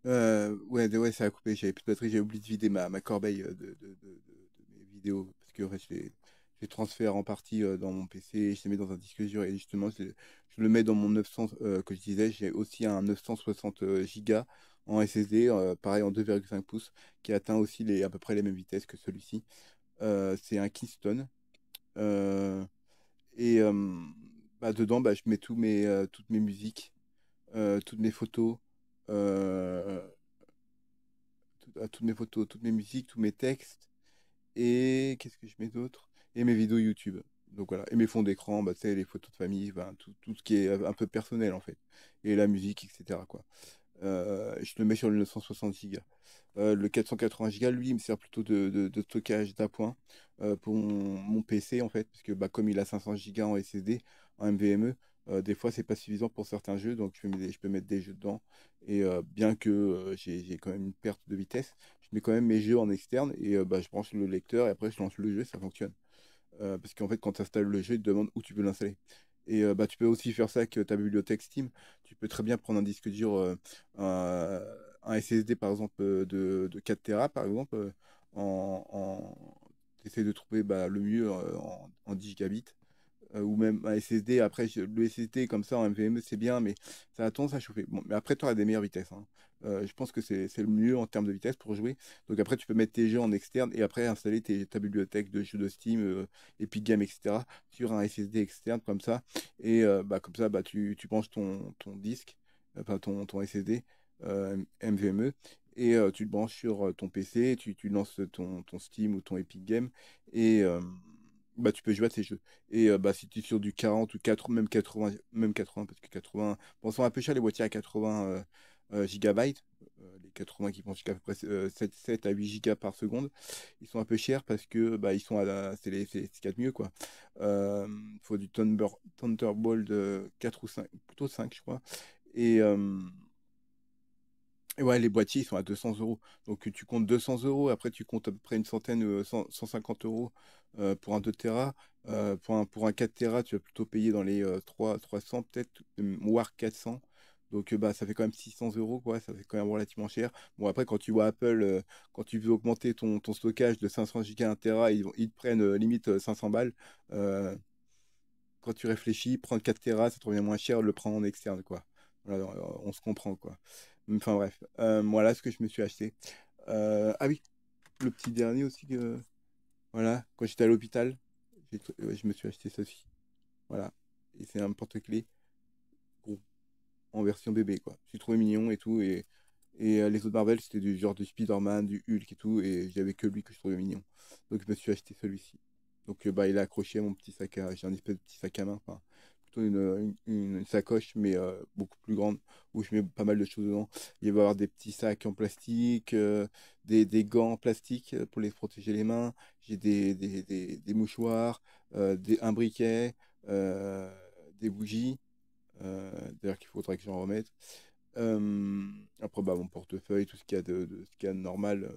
Ouais, ça a coupé. J'avais plus de batterie. J'ai oublié de vider ma corbeille de mes vidéos. Parce que en fait, je les transfère en partie dans mon PC et je les mets dans un disque dur. Et justement, je le mets dans mon 900 que je disais. J'ai aussi un 960 Go en SSD, pareil en 2,5 pouces, qui atteint aussi à peu près les mêmes vitesses que celui-ci. C'est un Keystone. Euh, et bah, dedans, bah, je mets toutes mes musiques, toutes mes photos. euh, toutes mes photos, toutes mes musiques, tous mes textes. Et qu'est-ce que je mets d'autre? Et mes vidéos YouTube. Donc voilà. Et mes fonds d'écran, bah, tu sais, les photos de famille, ben, tout ce qui est un peu personnel en fait. Et la musique, etc. quoi. Je le mets sur le 960 Go. Le 480 Go, lui, il me sert plutôt de stockage d'appoint pour mon PC, en fait, parce que bah, comme il a 500 Go en SSD, en NVMe, des fois, c'est pas suffisant pour certains jeux, donc je peux mettre des jeux dedans. Et bien que j'ai quand même une perte de vitesse, je mets quand même mes jeux en externe et bah, je branche le lecteur et après, je lance le jeu, ça fonctionne. Parce qu'en fait, quand tu installes le jeu, il te demande où tu peux l'installer. Et bah, tu peux aussi faire ça avec ta bibliothèque Steam. Tu peux très bien prendre un disque dur, un SSD par exemple de 4 Tera par exemple, t'essaies de trouver bah, le mieux en 10 gigabits ou même un SSD. Après, le SSD comme ça en NVMe, c'est bien, mais ça a tendance à chauffer. Bon, mais après, tu auras des meilleures vitesses. Hein. Je pense que c'est le mieux en termes de vitesse pour jouer. Donc après, tu peux mettre tes jeux en externe et après installer ta bibliothèque de jeux de Steam, Epic Games, etc. sur un SSD externe comme ça. Et bah, comme ça, bah, tu branches ton disque, enfin ton SSD NVMe. Et tu le branches sur ton PC, tu lances ton Steam ou ton Epic Games et bah, tu peux jouer à ces jeux. Et bah, si tu es sur du 40 ou 4, même 80 parce que 80, bon, sont un peu chers les boîtiers à 80 gigabytes, les 80 qui font jusqu'à peu près 7 à 8 gigas par seconde, ils sont un peu chers parce que bah, ils sont c'est ce qu'il y a de mieux, quoi. Il faut du Thunderbolt 4 ou 5 plutôt 5 je crois. Et, et ouais, les boîtiers, ils sont à 200 euros. Donc tu comptes 200 euros, après tu comptes à peu près une centaine, 150 euros pour un 2 Tera. Pour un 4 Tera, tu vas plutôt payer dans les 300 peut-être, voire 400. Donc bah, ça fait quand même 600 euros, quoi. Ça fait quand même relativement cher. Bon, après, quand tu vois Apple, quand tu veux augmenter ton stockage de 500 gigas à 1 Tera, ils te prennent limite 500 balles. Euh, Quand tu réfléchis, prendre 4 Tera, ça te revient moins cher de le prendre en externe, quoi. Voilà, on se comprend, quoi. Enfin bref, voilà ce que je me suis acheté. Ah oui, le petit dernier aussi, voilà, quand j'étais à l'hôpital, ouais, je me suis acheté ceci. Voilà, et c'est un porte-clés gros, en version bébé, quoi. J'ai trouvé mignon et tout, et les autres Marvel, c'était du genre du Spider-Man, du Hulk et tout, et j'avais que lui que je trouvais mignon. Donc je me suis acheté celui-ci. Donc bah, il est accroché à mon petit sac à... J'ai un espèce de petit sac à main, enfin, plutôt une sacoche, mais beaucoup plus grande, où je mets pas mal de choses dedans. Il va y avoir des petits sacs en plastique, des gants en plastique pour les protéger les mains. J'ai des mouchoirs, un briquet, des bougies. D'ailleurs qu'il faudrait que j'en remette. Après, bah, mon portefeuille, tout ce qu'il y a ce qu'il y a de normal,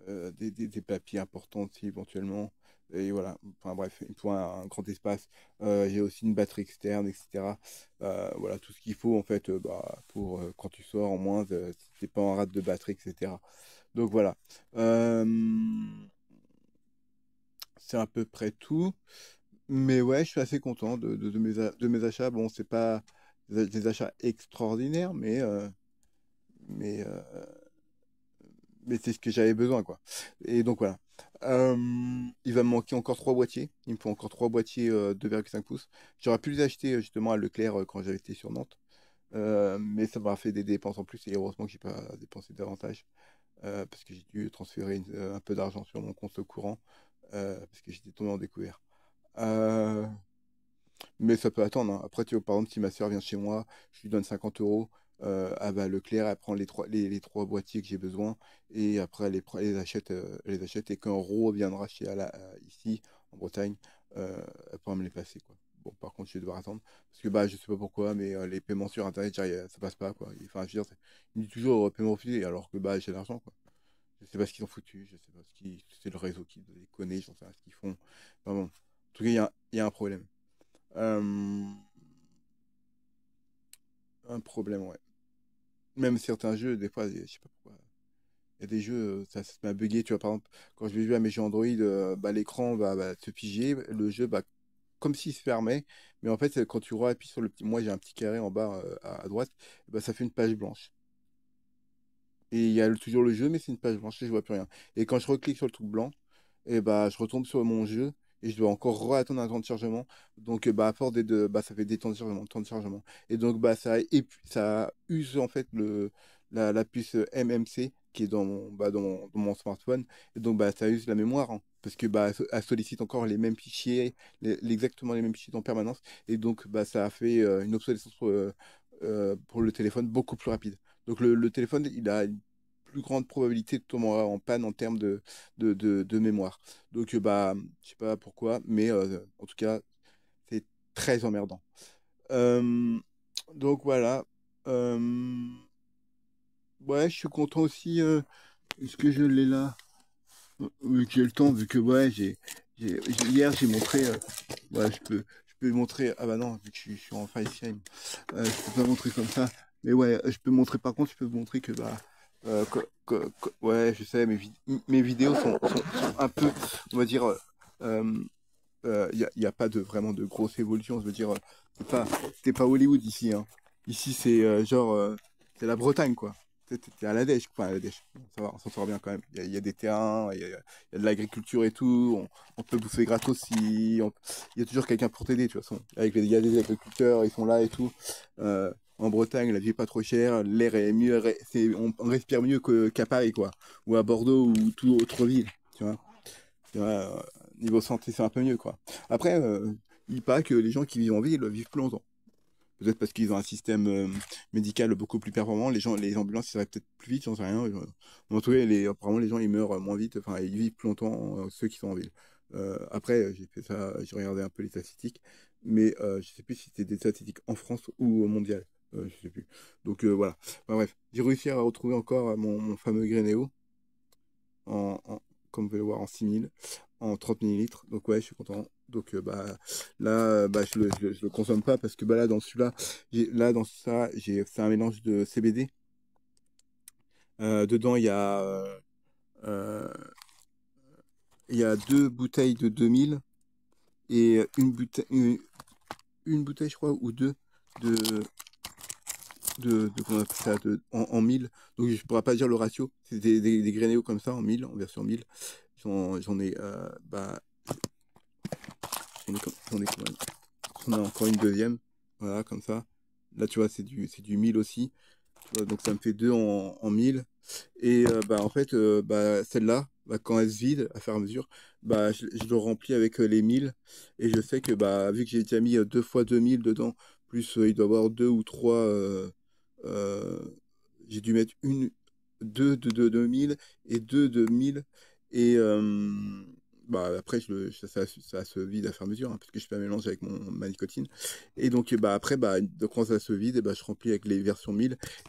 des papiers importants aussi éventuellement. Et voilà, enfin bref, il faut un grand espace. J'ai aussi une batterie externe, etc. Voilà, tout ce qu'il faut en fait bah, pour quand tu sors, en moins, si t'es pas en rate de batterie, etc. Donc voilà. Euh, c'est à peu près tout. Mais ouais, je suis assez content de mes achats. Bon, c'est pas des achats extraordinaires, mais, euh, mais c'est ce que j'avais besoin, quoi. Et donc voilà. Euh, il va me manquer encore 3 boîtiers. Il me faut encore 3 boîtiers 2,5 pouces. J'aurais pu les acheter justement à Leclerc quand j'avais été sur Nantes. Mais ça m'a fait des dépenses en plus et heureusement que j'ai pas dépensé davantage parce que j'ai dû transférer un peu d'argent sur mon compte courant parce que j'étais tombé en découvert. Euh, Mais ça peut attendre. Hein. Après, tu vois, par exemple, si ma soeur vient chez moi, je lui donne 50 euros. Ah bah, Leclerc, elle prend les 3 boîtiers que j'ai besoin. Et après, elle les achète. Et quand Ro viendra ici, en Bretagne, elle pourra me les passer, quoi. Bon, par contre, je vais devoir attendre. Parce que bah, je sais pas pourquoi, mais les paiements sur Internet, ça passe pas, quoi. Enfin, je veux dire, il me dit toujours paiement refusé, alors que bah, j'ai l'argent, quoi. Je sais pas ce qu'ils ont foutu, je sais pas c'est le réseau qui déconne, j'en sais rien ce qu'ils font. Enfin bon, en tout cas, il y a un problème. Euh, un problème, ouais. même certains jeux, des fois, je sais pas pourquoi. Il y a des jeux, ça se met à bugger, tu vois, par exemple, quand je vais jouer à mes jeux Android, bah, l'écran va se figer, le jeu, bah, comme s'il se fermait, mais en fait, quand tu appuies sur le petit, moi j'ai un petit carré en bas à droite, bah, ça fait une page blanche. Et il y a toujours le jeu, mais c'est une page blanche et je vois plus rien. Et quand je reclique sur le truc blanc, et bah, je retombe sur mon jeu et je dois encore attendre un temps de chargement. Donc, bah, à force bah, ça fait des temps de chargement. Et donc, bah, ça use en fait la puce MMC qui est dans mon smartphone. Et donc, bah, ça use la mémoire, hein, parce que bah, elle sollicite encore les mêmes fichiers, exactement les mêmes fichiers en permanence. Et donc, bah, ça a fait une obsolescence pour le téléphone beaucoup plus rapide. Donc, le téléphone, il a une plus grande probabilité de tomber en panne en termes de mémoire. Donc, bah, je sais pas pourquoi, mais en tout cas, c'est très emmerdant. Euh, donc voilà. Euh, ouais, je suis content aussi. Est-ce que je l'ai là? Vu que j'ai le temps, vu que ouais, hier j'ai montré. Ouais, je peux montrer. Ah bah non, vu que je suis en FaceTime, je peux pas montrer comme ça. Mais ouais, je peux montrer. Par contre, je peux montrer que bah, ouais, je sais, mes vidéos sont un peu, on va dire, y a pas vraiment de grosse évolution. Je veux dire, c'était pas Hollywood ici, hein. Ici, c'est genre, c'est la Bretagne, quoi. T'es à la Dèche, enfin à la Dèche. Bon, ça va, on s'en sort bien quand même. Il y a des terrains, il y a de l'agriculture et tout. On peut bouffer gratos si. Il y a toujours quelqu'un pour t'aider, de toute façon. Il y a des agriculteurs, ils sont là et tout. En Bretagne, la vie est pas trop chère, l'air est mieux, on respire mieux qu'à Paris, quoi. Ou à Bordeaux ou toute autre ville, tu vois. Tu vois, niveau santé, c'est un peu mieux, quoi. Après, il paraît que les gens qui vivent en ville vivent plus longtemps. Peut-être parce qu'ils ont un système médical beaucoup plus performant. Les ambulances, ça va peut-être plus vite, j'en sais rien. En tout cas, apparemment, les gens, ils meurent moins vite. Enfin, ils vivent plus longtemps, ceux qui sont en ville. Après, j'ai fait ça, j'ai regardé un peu les statistiques. Mais je sais plus si c'était des statistiques en France ou au mondial. Je sais plus. Donc, voilà. Enfin, bref, j'ai réussi à retrouver encore mon fameux Grénéo comme vous pouvez le voir, en 6000, en 30 millilitres. Donc ouais, je suis content. Donc bah là, bah, je le consomme pas parce que bah, là, dans celui-là, là, dans ça, j'ai fait un mélange de CBD. Dedans, euh, il y a deux bouteilles de 2000 et une bouteille, je crois, ou deux de, comment on appelle ça, en 1000. Donc je pourrais pas dire le ratio. C'est des Grénéos comme ça, en 1000, en version 1000. J'en ai, bah, j'en ai combien? On a encore une deuxième. Voilà, comme ça. Là, tu vois, c'est du 1000 aussi. Tu vois, donc, ça me fait deux en 1000. Et bah, en fait, bah, celle-là, bah, quand elle se vide, à faire à mesure, bah, je le remplis avec les 1000. Et je sais que, bah, vu que j'ai déjà mis deux fois 2000 dedans, plus il doit y avoir deux ou trois. Euh, j'ai dû mettre deux de 2000 et deux de 1000. Et bah, après, ça se vide à fur et à mesure, hein, parce que je fais un mélange avec ma nicotine. Et donc, bah, après, bah, quand ça se vide, et bah, je remplis avec les versions 1000.